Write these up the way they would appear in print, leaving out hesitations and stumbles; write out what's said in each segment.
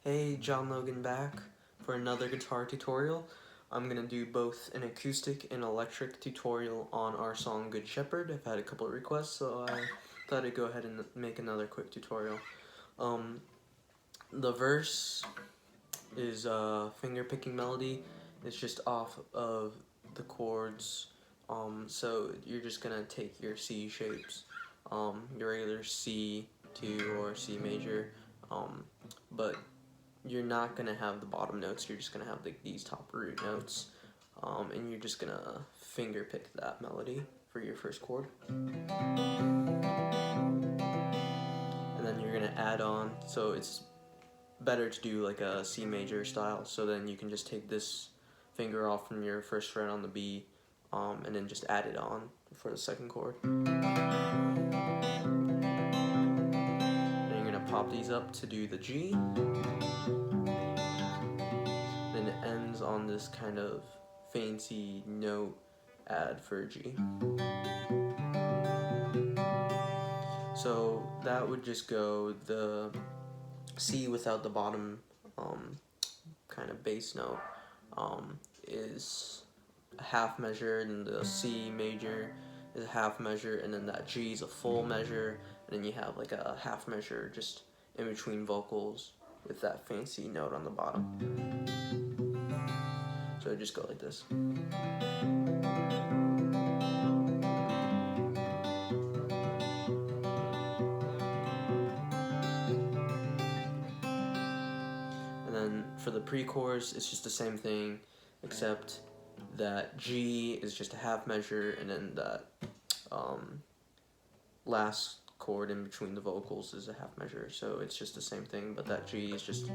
Hey, John Logan back for another guitar tutorial. I'm gonna do both an acoustic and electric tutorial on our song Good Shepherd. I've had a couple of requests, so I thought I'd go ahead and make another quick tutorial. The verse is a finger picking melody. It's just off of the chords. So you're just gonna take your C shapes, your regular C2 or C major, but you're not gonna have the bottom notes. You're just gonna have these top root notes, and you're just gonna finger pick that melody for your first chord, and then you're gonna add on. So it's better to do like a C major style. So then you can just take this finger off from your first fret on the B, and then just add it on for the second chord. Then you're gonna pop these up to do the G. Then it ends on this kind of fancy note add for G. So that would just go the C without the bottom kind of bass note is a half measure, and the C major is a half measure, and then that G is a full measure, and then you have like a half measure just in between vocals with that fancy note on the bottom. So it just go like this. And then for the pre-chorus, it's just the same thing, except that G is just a half measure, and then that last chord in between the vocals is a half measure. So it's just the same thing, but that G is just...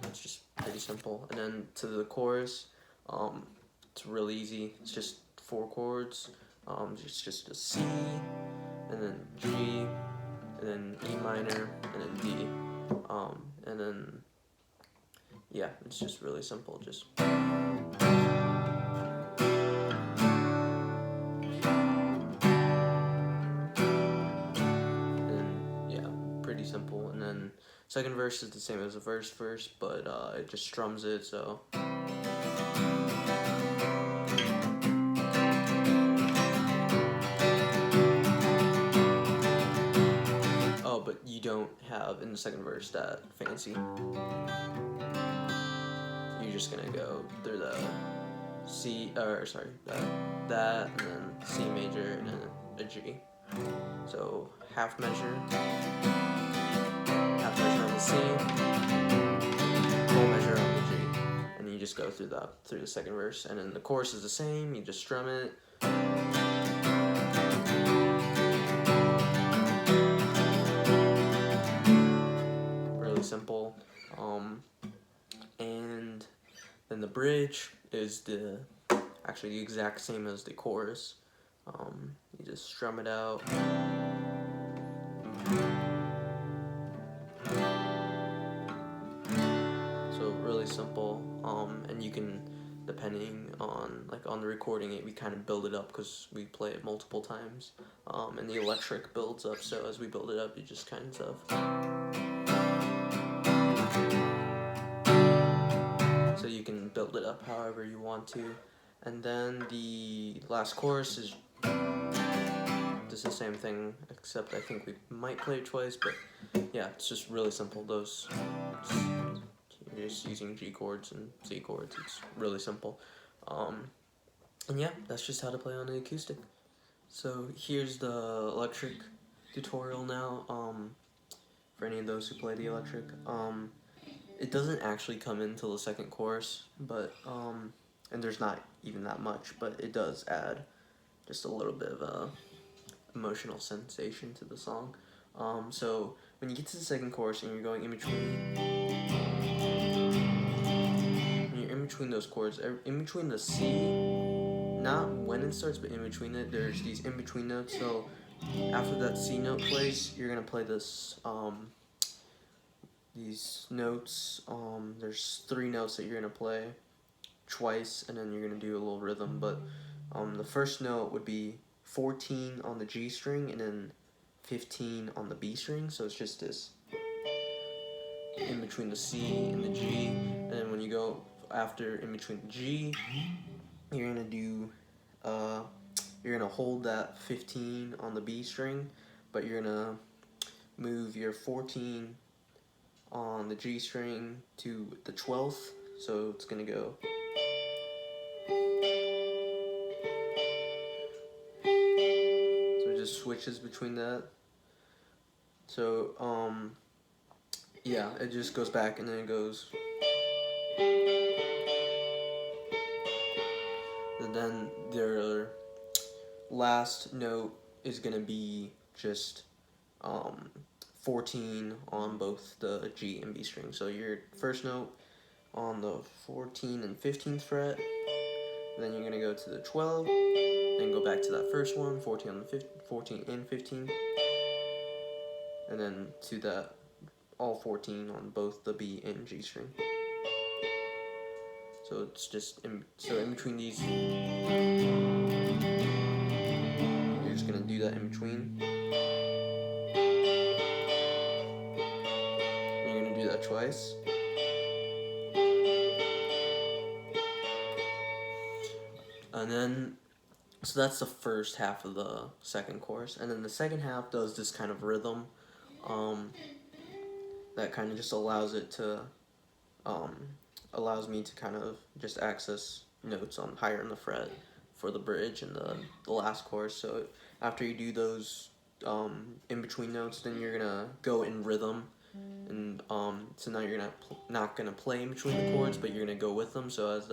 it's just pretty simple. And then to the chorus, it's really easy. It's just 4 chords. It's just a C, and then G, and then E minor, and then D. And then, yeah, it's just really simple. Just... pretty simple. And then second verse is the same as the verse, but it just strums it, so... Oh, but you don't have in the second verse that fancy. You're just gonna go through the C, or sorry, that, and then C major, and then a G. So half measure on the C, full measure on the G, and you just go through the second verse. And then the chorus is the same. You just strum it. Really simple. And then the bridge is actually the exact same as the chorus. You just strum it out. So really simple, and you can, depending on on the recording, we kind of build it up because we play it multiple times, and the electric builds up. So as we build it up, you just kind of... So you can build it up however you want to. And then the last chorus is just the same thing, except I think we might play it twice, but yeah, it's just really simple. You're just using G chords and C chords. It's really simple. And yeah, that's just how to play on an acoustic. So here's the electric tutorial now, for any of those who play the electric. It doesn't actually come in until the second chorus, but and there's not even that much, but it does add just a little bit of a emotional sensation to the song. So when you get to the second chorus and you're going in between, those chords, in between the C, not when it starts, but in between it, there's these in between notes. So after that C note plays, you're gonna play this these notes. There's 3 notes that you're gonna play twice, and then you're gonna do a little rhythm. But the first note would be 14 on the G string, and then 15 on the B string, so it's just this in between the C and the G, and then when you go after in between the G, you're gonna do you're gonna hold that 15 on the B string, but you're gonna move your 14 on the G string to the 12th, so it's gonna go. So it just switches between that. So yeah, it just goes back and then it goes. And then their last note is gonna be just 14 on both the G and B string. So your first note on the 14th and 15th fret, then you're gonna go to the 12, then go back to that first one, 14 on the 14 and 15, and then to that all 14 on both the B and G string. So it's just in between these, you're just gonna do that in between. And you're gonna do that twice. And then, so that's the first half of the second chorus, and then the second half does this kind of rhythm that kind of just allows it to allows me to kind of just access notes on higher in the fret for the bridge and the last chorus. So after you do those in between notes, then you're gonna go in rhythm, and so now you're not gonna play in between the chords, but you're gonna go with them. So as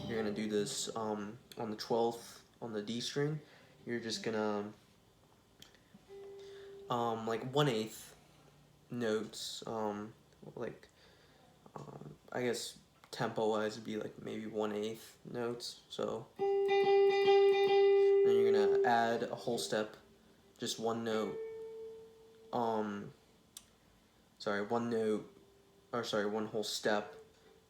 you're gonna do this on the 12th on the D string, you're just gonna like 1/8 notes, like I guess tempo wise would be like maybe 1/8 notes. So then you're gonna add a whole step, just one note. One whole step.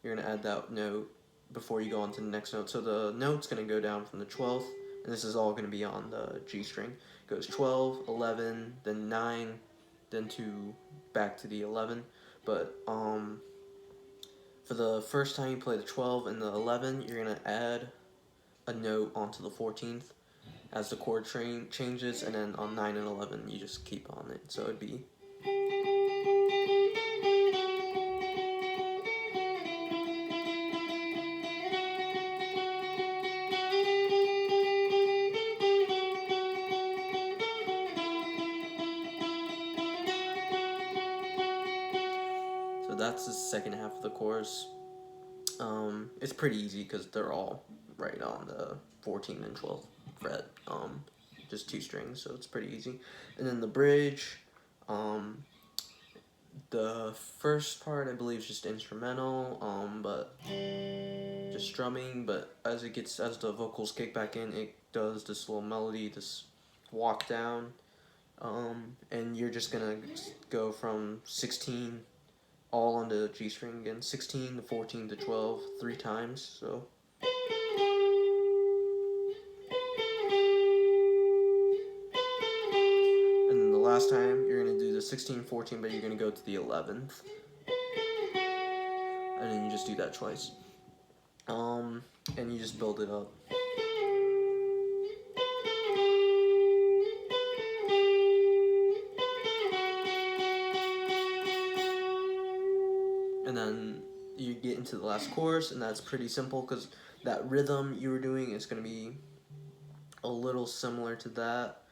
You're gonna add that note before you go on to the next note. So the note's gonna go down from the 12th, and this is all gonna be on the G string. It goes 12, 11, then 9, then back to the 11. But for the first time you play the 12 and the 11, you're gonna add a note onto the 14th as the chord changes, and then on 9 and 11 you just keep on it. So it'd be. So that's the second half of the chorus. It's pretty easy because they're all right on the 14th and 12th fret, just two strings, so it's pretty easy. And then the bridge, the first part I believe is just instrumental, but just strumming. But as the vocals kick back in, it does this little melody, this walk down, and you're just gonna go from 16 all on the G string again, 16 to 14 to 12, 3 times. So. And then the last time you're gonna do the 16, 14, but you're gonna go to the 11th, and then you just do that twice. And you just build it up. And then you get into the last chorus, and that's pretty simple because that rhythm you were doing is going to be a little similar to that.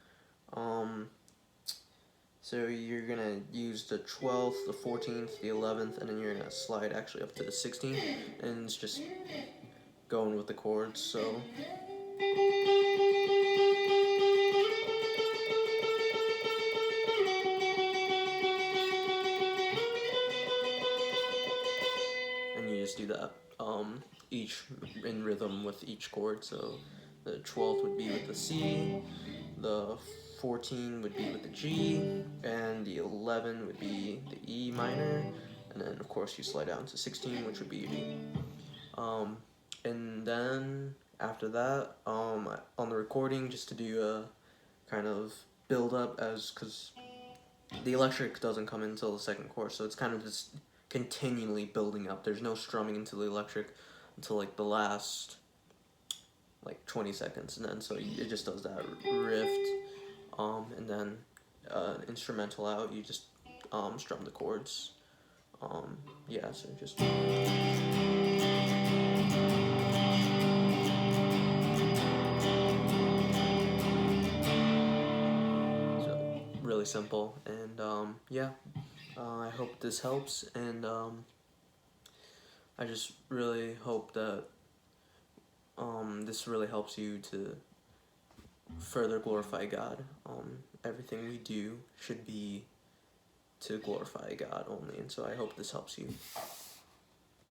So you're going to use the 12th, the 14th, the 11th, and then you're going to slide actually up to the 16th, and it's just going with the chords. So. And you just do that each in rhythm with each chord. So the 12th would be with the C, the 14 would be with the G, and the 11 would be the E minor, and then of course you slide down to 16, which would be D. And then after that, on the recording, just to do a kind of build up because the electric doesn't come in until the second chorus, so it's kind of just continually building up. There's no strumming into the electric until like the last like 20 seconds, and then so it just does that riff, and then instrumental out, you just strum the chords. Yeah, so just really simple, and yeah, I hope this helps, and I just really hope that this really helps you to further glorify God. Everything we do should be to glorify God only, and so I hope this helps you.